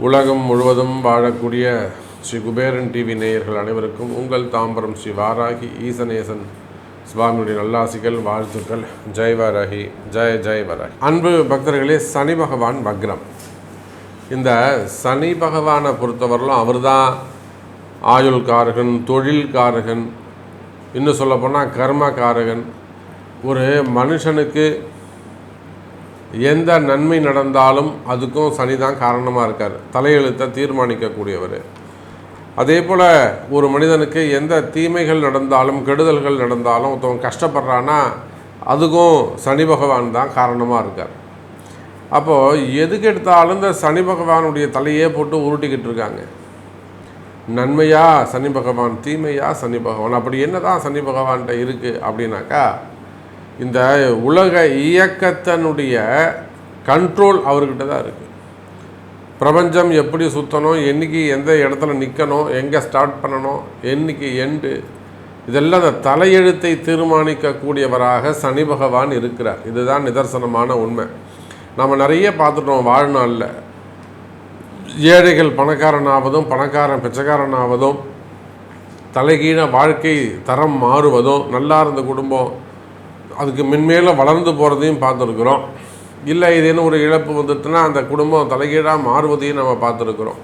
உலகம் முழுவதும் வாழக்கூடிய ஸ்ரீ குபேரன் டிவி நேயர்கள் அனைவருக்கும் உங்கள் தாம்பரம் ஸ்ரீ வாராகி ஈசனேசன் சுவாமியுடைய நல்லாசிகள், வாழ்த்துக்கள். ஜெய் வாராகி, ஜெய் ஜெய் வாராகி. அன்பு பக்தர்களே, சனி பகவான் வக்ரம். இந்த சனி பகவானை பொறுத்தவரையிலும் அவர் தான் ஆயுள்காரகன், தொழில்காரகன், இன்னும் சொல்லப்போனால் கர்மகாரகன். ஒரு மனுஷனுக்கு எந்த நன்மை நடந்தாலும் அதுக்கும் சனி தான் காரணமாக இருக்கார். தலையெழுத்தை தீர்மானிக்கக்கூடியவர். அதே போல் ஒரு மனிதனுக்கு எந்த தீமைகள் நடந்தாலும் கெடுதல்கள் நடந்தாலும் ஒருத்தவங்க கஷ்டப்படுறான்னா அதுக்கும் சனி பகவான் தான் காரணமாக இருக்கார். அப்போது எதுக்கு எடுத்தாலும் இந்த சனி பகவானுடைய தலையே போட்டு உருட்டிக்கிட்டு இருக்காங்க. நன்மையா சனி பகவான், தீமையா சனி பகவான், அப்படி என்ன தான் சனி பகவான்கிட்ட இருக்குது அப்படின்னாக்கா, இந்த உலக இயக்கத்தினுடைய கண்ட்ரோல் அவர்கிட்ட தான் இருக்குது. பிரபஞ்சம் எப்படி சுற்றணும், என்றைக்கு எந்த இடத்துல நிற்கணும், எங்கே ஸ்டார்ட் பண்ணணும், என்றைக்கு எண்டு, இதெல்லாம் அந்த தலையெழுத்தை தீர்மானிக்கக்கூடியவராக சனி பகவான் இருக்கிறார். இதுதான் நிதர்சனமான உண்மை. நம்ம நிறைய பார்த்துட்டோம் வாழ்நாளில். ஏழைகள் பணக்காரனாவதும், பணக்காரன் பிச்சைக்காரனாவதும், தலைகீழ வாழ்க்கை தரம் மாறுவதும், நல்லா இருந்த குடும்பம் அதுக்கு மென்மேலும் வளர்ந்து போகிறதையும் பார்த்துருக்குறோம். இல்லை இதுன்னு ஒரு இழப்பு வந்துட்டுனா அந்த குடும்பம் தலைகீழாக மாறுவதையும் நம்ம பார்த்துருக்குறோம்.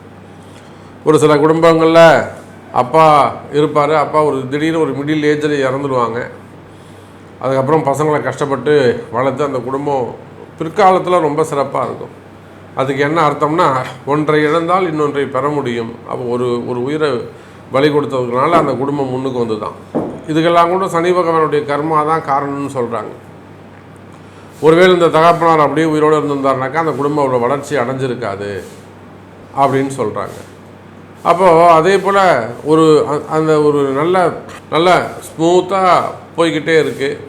ஒரு சில குடும்பங்களில் அப்பா இருப்பார், அப்பா ஒரு திடீர்னு ஒரு மிடில் ஏஜில் இறந்துடுவாங்க. அதுக்கப்புறம் பசங்களை கஷ்டப்பட்டு வளர்த்து அந்த குடும்பம் பிற்காலத்தில் ரொம்ப சிறப்பாக இருக்கும். அதுக்கு என்ன அர்த்தம்னா, ஒன்றை இழந்தால் இன்னொன்றை பெற முடியும். அப்போ ஒரு உயிரை பலி கொடுத்ததுனால அந்த குடும்பம் முன்னுக்கு வந்து தான். இதுக்கெல்லாம் கூட சனி பகவானுடைய கர்மா தான் காரணம்னு சொல்கிறாங்க. ஒருவேளை இந்த தகப்பனார் அப்படியே உயிரோடு இருந்திருந்தாருனாக்கா அந்த குடும்பம் அவ்வளோ வளர்ச்சி அடைஞ்சிருக்காது அப்படின்னு சொல்கிறாங்க. அப்போது அதே போல் ஒரு நல்ல ஸ்மூத்தாக போய்கிட்டே இருக்குது.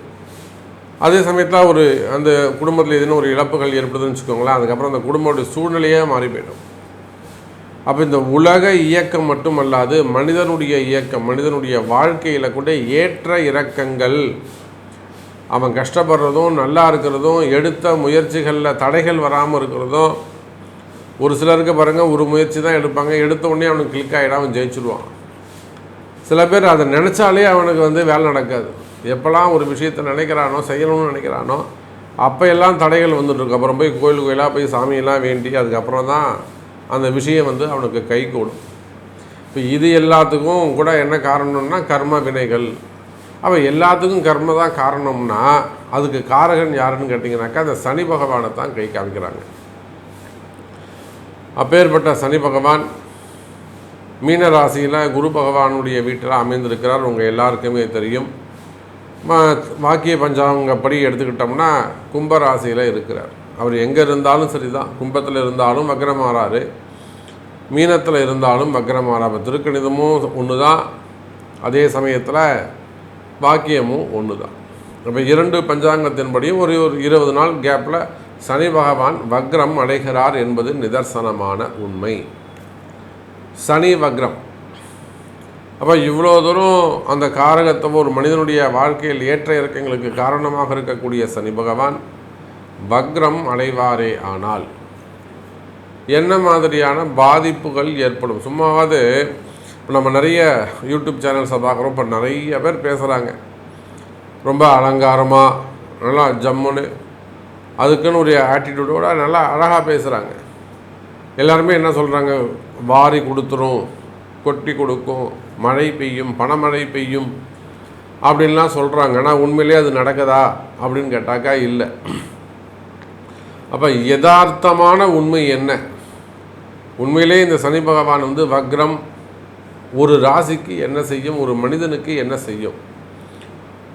அதே சமயத்தில் அந்த குடும்பத்தில் எதுன்னு ஒரு இழப்புகள் ஏற்படுதுன்னு வச்சுக்கோங்களேன், அதுக்கப்புறம் அந்த குடும்பத்துடைய சூழ்நிலையே மாறி போயிடும். அப்போ இந்த உலக இயக்கம் மட்டுமல்லாது மனிதனுடைய இயக்கம், மனிதனுடைய வாழ்க்கையில் கூட ஏற்ற இறக்கங்கள், அவன் கஷ்டப்படுறதும் நல்லா இருக்கிறதும், எடுத்த முயற்சிகளில் தடைகள் வராமல் இருக்கிறதும். ஒரு சிலருக்கு பாருங்கள், ஒரு முயற்சி தான் எடுப்பாங்க, எடுத்த உடனே அவனுக்கு கிளிக் ஆகிடும், அவன் ஜெயிச்சுடுவான். சில பேர் அதை நினச்சாலே அவனுக்கு வேலை நடக்காது. எப்போல்லாம் ஒரு விஷயத்தை நினைக்கிறானோ, செய்யணும்னு நினைக்கிறானோ, அப்போ எல்லாம் தடைகள் வந்துட்டுருக்கு. அப்புறம் போய் கோயிலாக போய் சாமியெல்லாம் வேண்டி அதுக்கப்புறம் தான் அந்த விஷயம் அவனுக்கு கை கூடும். இப்போ இது எல்லாத்துக்கும் கூட என்ன காரணம்னா கர்ம வினைகள். அப்போ எல்லாத்துக்கும் கர்ம தான் காரணம்னா அதுக்கு காரகன் யாருன்னு கேட்டிங்கனாக்கா அந்த சனி பகவானை தான் கை காமிக்கிறாங்க. அப்பேற்பட்ட சனி பகவான் மீன ராசியில் குரு பகவானுடைய வீட்டில் அமைந்திருக்கிறார். உங்கள் எல்லாருக்குமே தெரியும். வாக்கிய பஞ்சாங்கப்படி எடுத்துக்கிட்டோம்னா கும்பராசியில் இருக்கிறார். அவர் எங்கே இருந்தாலும் சரி தான், கும்பத்தில் இருந்தாலும் வக்ரமாறாரு, மீனத்தில் இருந்தாலும் வக்ரமாறாரு. திருக்கணிதமும் ஒன்று தான், அதே சமயத்தில் வாக்கியமும் ஒன்று தான். இப்போ 2 பஞ்சாங்கத்தின்படியும் ஒரு 20 நாள் கேப்பில் சனி பகவான் வக்ரம் அடைகிறார் என்பது நிதர்சனமான உண்மை. சனி வக்ரம். அப்போ இவ்வளோ தூரம் அந்த காரகத்தை ஒரு மனிதனுடைய வாழ்க்கையில் ஏற்ற இறக்கங்களுக்கு காரணமாக இருக்கக்கூடிய சனி பகவான் வக்ரம் அடைவாரே ஆனால் என்ன மாதிரியான பாதிப்புகள் ஏற்படும்? சும்மாவது நம்ம நிறைய யூடியூப் சேனல்ஸை பார்க்குறோம். இப்போ நிறைய பேர் பேசுகிறாங்க, ரொம்ப அலங்காரமாக நல்லா ஜம்முன்னு அதுக்குன்னு ஒரு ஆட்டிடியூடோட நல்லா அழகாக பேசுகிறாங்க. எல்லாருமே என்ன சொல்கிறாங்க, வாரி கொடுத்துரும், கொட்டி கொடுக்கும், மழை பெய்யும், பணமழை பெய்யும் அப்படின்லாம் சொல்கிறாங்க. ஆனால் உண்மையிலே அது நடக்குதா அப்படின்னு கேட்டாக்கா இல்லை. அப்போ யதார்த்தமான உண்மை என்ன? உண்மையிலே இந்த சனி பகவான் வக்ரம் ஒரு ராசிக்கு என்ன செய்யும், ஒரு மனிதனுக்கு என்ன செய்யும்?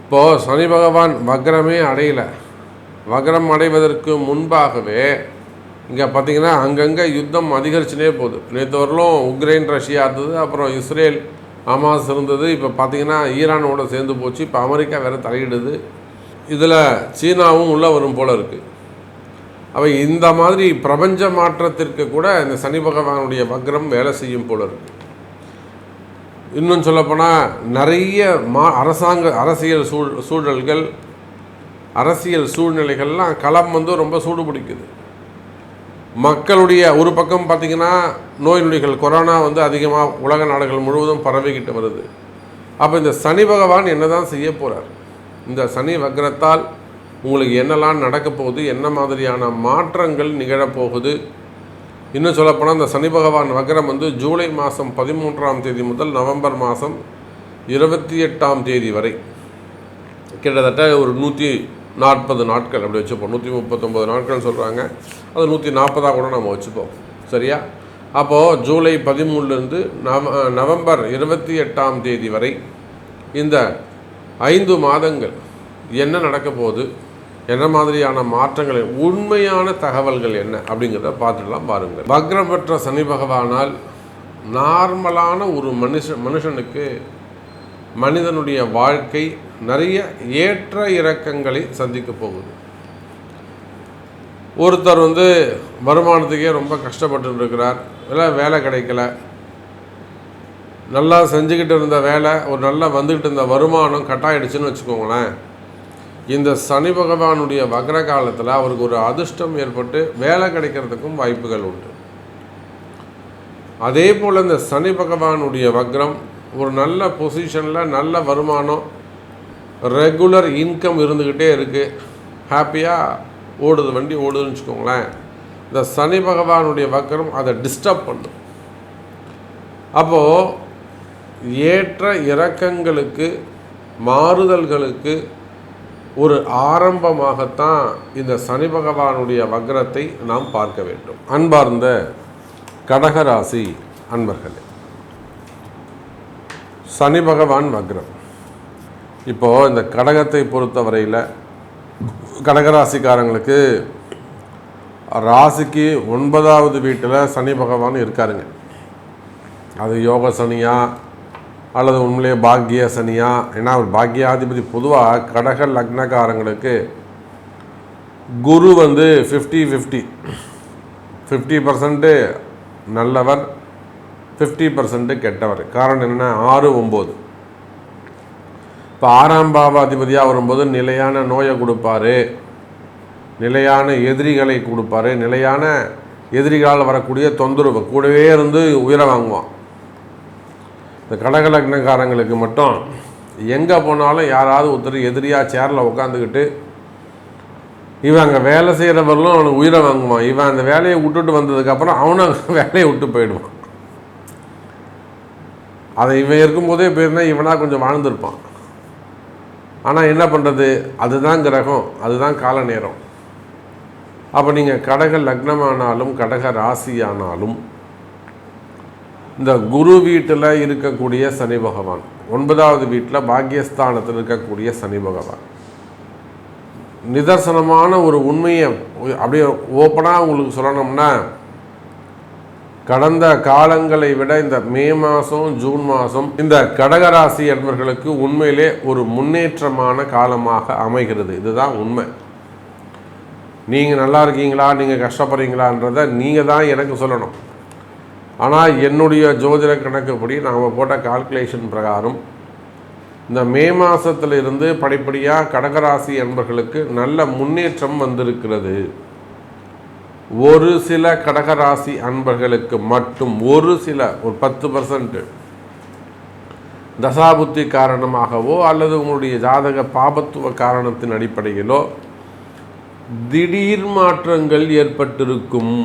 இப்போது சனி பகவான் வக்ரமே அடையலை. வக்ரம் அடைவதற்கு முன்பாகவே இங்கே பார்த்திங்கன்னா அங்கங்கே யுத்தம் அதிகரிச்சுனே போகுது. நேற்று வரலும் உக்ரைன் ரஷ்யா இருந்தது, அப்புறம் இஸ்ரேல் ஹமாஸ் இருந்தது, இப்போ பார்த்திங்கன்னா ஈரானோட சேர்ந்து போச்சு, இப்போ அமெரிக்கா வேறு தலையிடுது, இதில் சீனாவும் உள்ளே வரும் போல் இருக்குது. அவை இந்த மாதிரி பிரபஞ்ச மாற்றத்திற்கு கூட இந்த சனி பகவானுடைய வக்ரம் வேலை செய்யும் போல இருக்குது. இன்னும் சொல்லப்போனால் நிறைய அரசியல் சூழல்கள், அரசியல் சூழ்நிலைகள்லாம் களம் ரொம்ப சூடு பிடிக்குது. மக்களுடைய ஒரு பக்கம் பார்த்திங்கன்னா நோய் நொடிகள் கொரோனா அதிகமாக உலக நாடுகள் முழுவதும் பரவிக்கிட்டு வருது. அப்போ இந்த சனி பகவான் என்ன தான் செய்ய போகிறார்? இந்த சனி வக்ரத்தால் உங்களுக்கு என்னெல்லாம் நடக்க போகுது, என்ன மாதிரியான மாற்றங்கள் நிகழப்போகுது? இன்னும் சொல்லப்போனால் இந்த சனி பகவான் வக்ரம் ஜூலை மாதம் 13ஆம் தேதி முதல் நவம்பர் மாதம் 28ஆம் தேதி வரை கிட்டத்தட்ட ஒரு 140 நாட்கள் அப்படி வச்சுப்போம். 139 நாட்கள் சொல்கிறாங்க, அது 140 கூட நம்ம வச்சுப்போம். சரியா? அப்போது ஜூலை 13லேருந்து நவம்பர் 28ஆம் தேதி வரை இந்த 5 மாதங்கள் என்ன நடக்க போகுது, என்ன மாதிரியான மாற்றங்கள், உண்மையான தகவல்கள் என்ன அப்படிங்கிறத பார்த்துடலாம் பாருங்கள். வக்ரம் பெற்ற சனி பகவானால் நார்மலான ஒரு மனுஷனுக்கு மனிதனுடைய வாழ்க்கை நிறைய ஏற்ற இறக்கங்களை சந்திக்க போகுது. ஒருத்தர் வருமானத்துக்கே ரொம்ப கஷ்டப்பட்டு இருக்கிறார், இல்லை வேலை கிடைக்கல, நல்லா செஞ்சுக்கிட்டு இருந்த வேலை, ஒரு நல்லா வந்துக்கிட்டு இருந்த வருமானம் கட்டாயிடுச்சுன்னு வச்சுக்கோங்களேன். இந்த சனி பகவானுடைய வக்ர காலத்தில் அவருக்கு ஒரு அதிர்ஷ்டம் ஏற்பட்டு வேலை கிடைக்கிறதுக்கும் வாய்ப்புகள் உண்டு. அதே போல் இந்த சனி பகவானுடைய வக்ரம் ஒரு நல்ல பொசிஷனில் நல்ல வருமானம், ரெகுலர் இன்கம் இருந்துக்கிட்டே இருக்குது, ஹாப்பியாக ஓடுது, வண்டி ஓடுதுன்னு வச்சுக்கோங்களேன். இந்த சனி பகவானுடைய வக்ரம் அதை டிஸ்டர்ப் பண்ணும். அப்போது ஏற்ற இறக்கங்களுக்கு, மாறுதல்களுக்கு ஒரு ஆரம்பமாகத்தான் இந்த சனி பகவானுடைய வக்ரத்தை நாம் பார்க்க வேண்டும். அன்பார்ந்த கடகராசி அன்பர்களே, சனி பகவான் வக்ரம். இப்போது இந்த கடகத்தை பொறுத்தவரையில் கடகராசிக்காரங்களுக்கு ராசிக்கு 9வது வீட்டில் சனி பகவான் இருக்காருங்க. அது யோக சனியா அல்லது உண்மையிலே பாக்கிய சனியா? ஏன்னா அவர் பாக்கியாதிபதி. பொதுவாக கடக லக்னக்காரங்களுக்கு குரு 50-50, 50% நல்லவர், 50% கெட்டவர். காரணம் என்ன? 6-9. இப்போ 6ஆம் பாவாதிபதியாக வரும்போது நிலையான நோயை கொடுப்பார், நிலையான எதிரிகளை கொடுப்பார், நிலையான எதிரிகளால் வரக்கூடிய தொந்தரவு கூடவே இருந்து உயிரை வாங்குவான். இந்த கடக லக்னக்காரங்களுக்கு மட்டும் எங்கே போனாலும் யாராவது ஒருத்தர் எதிரியாக சேரில் உட்காந்துக்கிட்டு இவன் அங்கே வேலை செய்கிறவர்களும் அவனுக்கு உயிரை வாங்குவான். இவன் அந்த வேலையை விட்டுட்டு வந்ததுக்கப்புறம் அவனும் வேலையை விட்டு போயிடுவான். அதை இவன் இருக்கும்போதே போயிருந்தா இவனாக கொஞ்சம் வாழ்ந்துருப்பான். ஆனால் என்ன பண்ணுறது? அதுதான் கிரகம், அதுதான் கால நேரம். அப்போ நீங்கள் கடக லக்னமானாலும் கடக ராசியானாலும் இந்த குரு வீட்டில் இருக்கக்கூடிய சனி பகவான், 9வது வீட்டில் பாக்கியஸ்தானத்தில் இருக்கக்கூடிய சனி பகவான் நிதர்சனமான ஒரு உண்மையை அப்படியே ஓப்பனாக உங்களுக்கு சொல்லணும்னா, கடந்த காலங்களை விட இந்த மே மாதம் ஜூன் மாதம் இந்த கடகராசி என்பவர்களுக்கு உண்மையிலே ஒரு முன்னேற்றமான காலமாக அமைகிறது. இதுதான் உண்மை. நீங்கள் நல்லா இருக்கீங்களா, நீங்கள் கஷ்டப்படுறீங்களான்றதை நீங்கள் தான் எனக்கு சொல்லணும். ஆனால் என்னுடைய ஜோதிட கணக்குப்படி நாம் போட்ட கால்குலேஷன் பிரகாரம் இந்த மே மாதத்திலிருந்து படிப்படியாக கடகராசி என்பவர்களுக்கு நல்ல முன்னேற்றம் வந்திருக்கிறது. ஒரு சில கடகராசி அன்பர்களுக்கு மட்டும் ஒரு 10% தசாபுத்தி காரணமாகவோ அல்லது உங்களுடைய ஜாதக பாபத்துவ காரணத்தின் அடிப்படையிலோ திடீர் மாற்றங்கள் ஏற்பட்டிருக்கும்.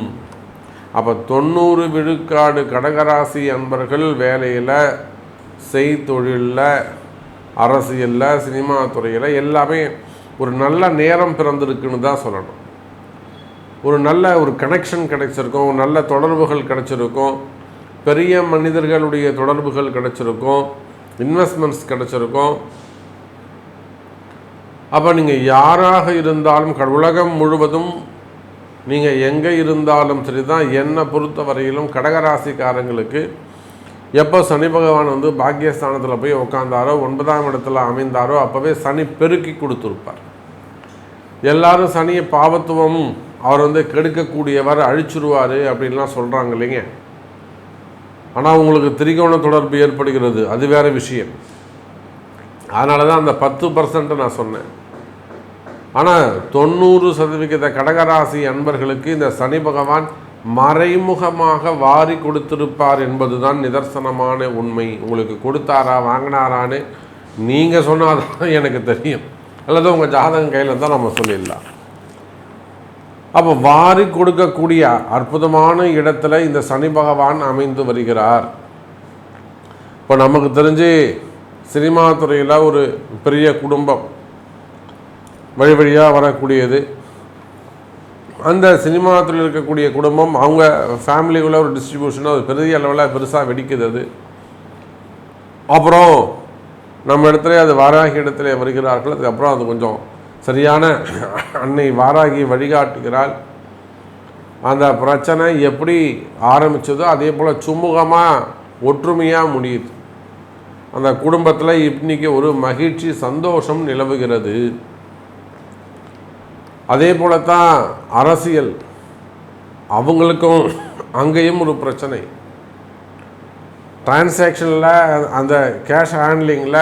அப்போ 90 விழுக்காடு கடகராசி அன்பர்கள் வேலையில், செய்தொழிலில், அரசியலில், சினிமா துறையில் எல்லாமே ஒரு நல்ல நேரம் பிறந்திருக்குன்னு தான் சொல்லணும். ஒரு நல்ல ஒரு கனெக்ஷன் கிடைச்சிருக்கும், நல்ல தொடர்புகள் கிடைச்சிருக்கும், பெரிய மனிதர்களுடைய தொடர்புகள் கிடைச்சிருக்கும், இன்வெஸ்ட்மெண்ட்ஸ் கிடைச்சிருக்கும். அப்போ நீங்கள் யாராக இருந்தாலும் உலகம் முழுவதும் நீங்கள் எங்கே இருந்தாலும் சரி தான், என்னை பொறுத்த வரையிலும் கடகராசிக்காரங்களுக்கு எப்போ சனி பகவான் பாக்கியஸ்தானத்தில் போய் உட்காந்தாரோ, 9ஆம் இடத்துல அமைந்தாரோ, அப்போவே சனி பெருக்கி கொடுத்துருப்பார். எல்லாரும் சனியை பாவத்துவம், அவர் கெடுக்கக்கூடியவர், அழிச்சிருவார் அப்படின்லாம் சொல்கிறாங்க இல்லைங்க. ஆனால் உங்களுக்கு திரிகோண தொடர்பு ஏற்படுகிறது, அது வேறு விஷயம். அதனால தான் அந்த 10% நான் சொன்னேன். ஆனால் 90% கடகராசி அன்பர்களுக்கு இந்த சனி பகவான் மறைமுகமாக வாரி கொடுத்திருப்பார் என்பது தான் நிதர்சனமான உண்மை. உங்களுக்கு கொடுத்தாரா வாங்கினாரான்னு நீங்கள் சொன்னாதான் எனக்கு தெரியும், அல்லது உங்கள் ஜாதகம் கையில் தான் நம்ம சொல்லிடலாம். அப்போ வாரி கொடுக்கக்கூடிய அற்புதமான இடத்துல இந்த சனி பகவான் அமைந்து வருகிறார். இப்போ நமக்கு தெரிஞ்சு சினிமா துறையில் ஒரு பெரிய குடும்பம் வழி வழியாக வரக்கூடியது. அந்த சினிமா துறையில் இருக்கக்கூடிய குடும்பம் அவங்க ஃபேமிலிக்குள்ள ஒரு டிஸ்ட்ரிபியூஷன் அது பெரிய அளவில் பெருசாக வெடிக்குது. அது அப்புறம் நம்ம இடத்துல அது வாராகி இடத்துல வருகிறார்கள். அதுக்கப்புறம் அது கொஞ்சம் சரியான அன்னை வாராகி வழிகாட்டுகிறாள். அந்த பிரச்சனை எப்படி ஆரம்பித்ததோ அதே போல் சுமூகமாக ஒற்றுமையாக முடியுது. அந்த குடும்பத்தில் இன்னைக்கு ஒரு மகிழ்ச்சி சந்தோஷம் நிலவுகிறது. அதே போல தான் அரசியல், அவங்களுக்கும் அங்கேயும் ஒரு பிரச்சனை. டிரான்சாக்ஷனில் அந்த கேஷ் ஹேண்ட்லிங்கில்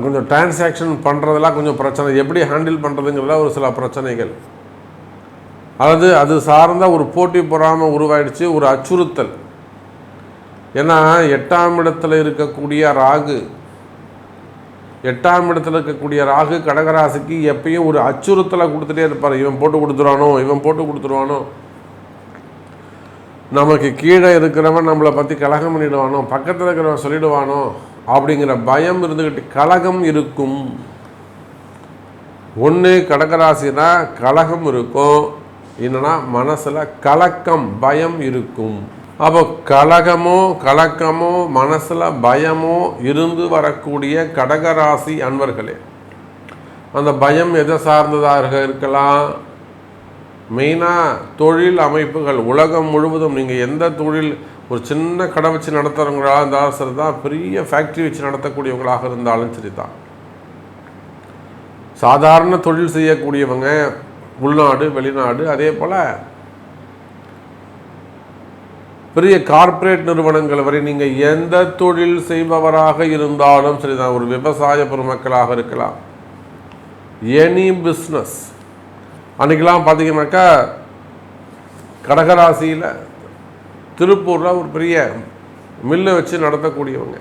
கொஞ்சம் டிரான்சாக்ஷன் பண்ணுறதெல்லாம் கொஞ்சம் பிரச்சனை, எப்படி ஹேண்டில் பண்ணுறதுங்கிறதுல ஒரு சில பிரச்சனைகள். அதாவது அது சார்ந்த ஒரு போட்டி பொறாமல் உருவாயிடுச்சு, ஒரு அச்சுறுத்தல். ஏன்னா 8ஆம் இடத்துல இருக்கக்கூடிய ராகு, 8ஆம் இடத்துல இருக்கக்கூடிய ராகு கடகராசிக்கு எப்பயும் ஒரு அச்சுறுத்தலை கொடுத்துட்டே இருப்பார். இவன் போட்டு கொடுத்துருவானோ, இவன் போட்டு கொடுத்துருவானோ, நமக்கு கீழே இருக்கிறவன் நம்மளை பற்றி கலகம் பண்ணிடுவானோ, பக்கத்தில் இருக்கிறவன் சொல்லிடுவானோ அப்படிங்கிற பயம் இருந்துக்கிட்டு கலகம் இருக்கும். ஒன்று கடகராசினா கலகம் இருக்கும், இல்லைன்னா மனசில் கலக்கம் பயம் இருக்கும். அப்போ கலக்கமோ மனசில் பயமோ இருந்து வரக்கூடிய கடகராசி அன்பர்களே, அந்த பயம் எதை சார்ந்ததாக இருக்கலாம்? மெயினாக தொழில் அமைப்புகள். உலகம் முழுவதும் நீங்கள் எந்த தொழில், ஒரு சின்ன கடை வச்சு நடத்துகிறவங்களாக இருந்தாலும் சரி தான், பெரிய ஃபேக்ட்ரி வச்சு நடத்தக்கூடியவங்களாக இருந்தாலும் சரி தான், சாதாரண தொழில் செய்யக்கூடியவங்க உள்நாடு வெளிநாடு, அதே போல் பெரிய கார்ப்பரேட் நிறுவனங்கள் வரை நீங்கள் எந்த தொழில் செய்பவராக இருந்தாலும் சரிதான், ஒரு விவசாய பெருமக்களாக இருக்கலாம், எனி பிஸ்னஸ். அன்றைக்கெலாம் பார்த்தீங்கன்னாக்கா கடகராசியில் திருப்பூரில் ஒரு பெரிய மில்லு வச்சு நடத்தக்கூடியவங்க,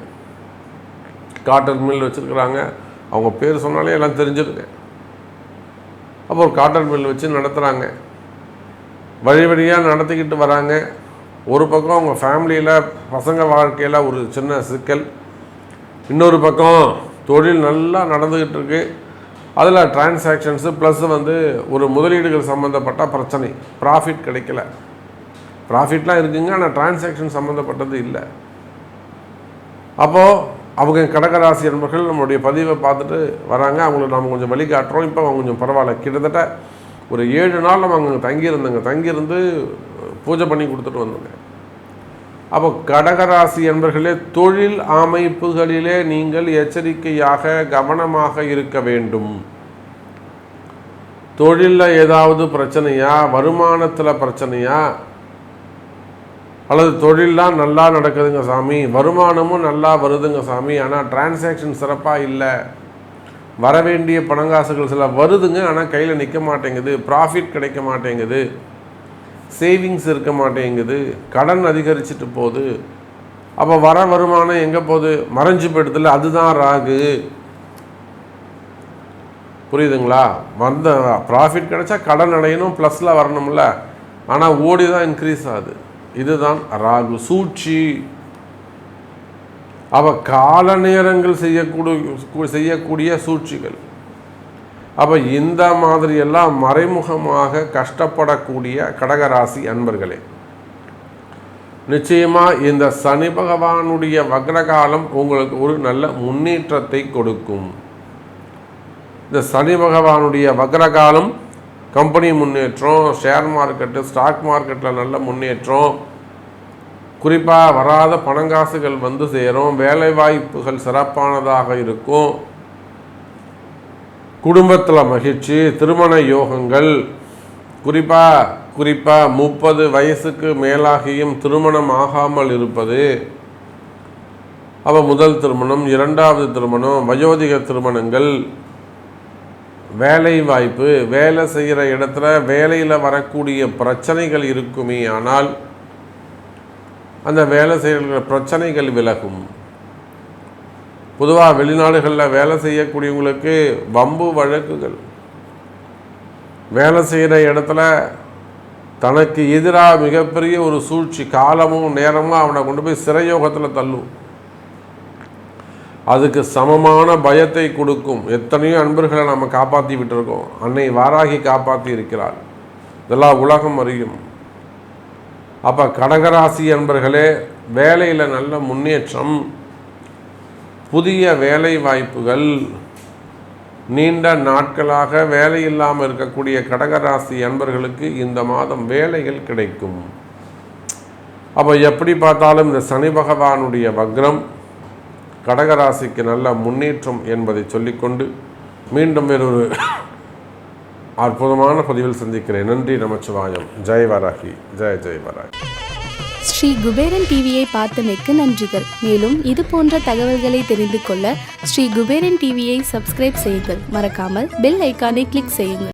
காட்டன் மில் வச்சுருக்கிறாங்க. அவங்க பேர் சொன்னாலே எல்லாம் தெரிஞ்சிருக்கு. அப்போ ஒரு காட்டன் மில் வச்சு நடத்துகிறாங்க, வழி வழியாக நடத்திக்கிட்டு வராங்க. ஒரு பக்கம் அவங்க ஃபேமிலியில் பசங்க வாழ்க்கையில் ஒரு சின்ன சிக்கல், இன்னொரு பக்கம் தொழில் நல்லா நடந்துக்கிட்டு இருக்கு, அதில் டிரான்சாக்ஷன்ஸு ப்ளஸ் ஒரு முதலீடுகள் சம்மந்தப்பட்ட பிரச்சனை, ப்ராஃபிட் கிடைக்கல. ப்ராஃபிட்லாம் இருக்குங்க, ஆனால் டிரான்சாக்ஷன் சம்மந்தப்பட்டது இல்லை. அப்போது அவங்க கடகராசி என்பவர்கள் நம்மளுடைய பதிவை பார்த்துட்டு வராங்க, அவங்களுக்கு நம்ம கொஞ்சம் வழிகாட்டுறோம். இப்போ அவங்க கொஞ்சம் பரவாயில்ல, கிட்டத்தட்ட ஒரு 7 நாள் நம்ம அங்கே தங்கியிருந்து பூஜை பண்ணி கொடுத்துட்டு வந்தோங்க. அப்போ கடகராசி என்பர்களே, தொழில் அமைப்புகளிலே நீங்கள் எச்சரிக்கையாக கவனமாக இருக்க வேண்டும். தொழிலில் ஏதாவது பிரச்சனையா, வருமானத்தில் பிரச்சனையா, அல்லது தொழிலெலாம் நல்லா நடக்குதுங்க சாமி, வருமானமும் நல்லா வருதுங்க சாமி, ஆனால் டிரான்சாக்ஷன் சிறப்பாக இல்லை, வர வேண்டிய பணங்காசுகள் சில வருதுங்க ஆனால் கையில் நிற்க மாட்டேங்குது, ப்ராஃபிட் கிடைக்க மாட்டேங்குது, சேவிங்ஸ் இருக்க மாட்டேங்குது, கடன் அதிகரிச்சுட்டு போகுது. அப்போ வர வருமானம் எங்கே போகுது? மறைஞ்சு போயிடுதில்ல, அதுதான் ராகு. புரியுதுங்களா? ப்ராஃபிட் கிடைச்சா கடன் அடையணும், ப்ளஸில் வரணும்ல, ஆனால் ஓடி தான் இன்க்ரீஸ் ஆகுது. இதுதான் ராகு சூழ்ச்சி. அப்போ கால நேரங்கள் செய்யக்கூடிய சூழ்ச்சிகள். அப்போ இந்த மாதிரியெல்லாம் மறைமுகமாக கஷ்டப்படக்கூடிய கடகராசி அன்பர்களே, நிச்சயமாக இந்த சனி பகவானுடைய வக்ரகாலம் உங்களுக்கு ஒரு நல்ல முன்னேற்றத்தை கொடுக்கும். இந்த சனி பகவானுடைய வக்ரகாலம் கம்பெனி முன்னேற்றம், ஷேர் மார்க்கெட்டு, ஸ்டாக் மார்க்கெட்டில் நல்ல முன்னேற்றம், குறிப்பாக வராத பணங்காசுகள் சேரும், வேலை வாய்ப்புகள் சிறப்பானதாக இருக்கும், குடும்பத்தில் மகிழ்ச்சி, திருமண யோகங்கள். குறிப்பாக 30 வயசுக்கு மேலாகியும் திருமணம் ஆகாமல் இருப்பது, அப்போ முதல் திருமணம், 2வது திருமணம், வயோதிக திருமணங்கள், வேலை வாய்ப்பு, வேலை செய்கிற இடத்துல வேலையில் வரக்கூடிய பிரச்சனைகள் இருக்குமே, ஆனால் அந்த வேலை செய்கிற பிரச்சனைகள் விலகும். பொதுவாக வெளிநாடுகளில் வேலை செய்யக்கூடியவங்களுக்கு வம்பு வழக்குகள், வேலை செய்கிற இடத்துல தனக்கு எதிராக மிகப்பெரிய ஒரு சூழ்ச்சி, காலமும் நேரமும் அவனை கொண்டு போய் சிறையோகத்தில் தள்ளும். அதுக்கு சமமான பயத்தை கொடுக்கும். எத்தனையோ அன்பர்களை நம்ம காப்பாற்றி விட்டுருக்கோம். அன்னை வாராகி காப்பாற்றி இருக்கிறாள். இதெல்லாம் உலகம் அறியும். அப்போ கடகராசி அன்பர்களே, வேலையில் நல்ல முன்னேற்றம், புதிய வேலை வாய்ப்புகள், நீண்ட நாட்களாக வேலை இல்லாமல் இருக்கக்கூடிய கடகராசி அன்பர்களுக்கு இந்த மாதம் வேலைகள் கிடைக்கும். அப்போ எப்படி பார்த்தாலும் இந்த சனி பகவானுடைய வக்ரம் கடகராசிக்கு நல்ல முன்னேற்றம் என்பதை சொல்லிக்கொண்டு மீண்டும் வேறொரு அற்புதமான பதிவில் சந்திக்கிறேன். நன்றி, நமச்சிவாயம். ஜெய் வராகி, ஜெய் ஜெய் வராகி. ஸ்ரீ குபேரன் டிவியை பார்த்தமைக்கு நன்றிகள். மேலும் இது போன்ற தகவல்களை தெரிந்து கொள்ள ஸ்ரீ குபேரன் டிவியை சப்ஸ்கிரைப் செய்யுங்கள். மறக்காமல் பெல் ஐக்கானை கிளிக் செய்யுங்கள்.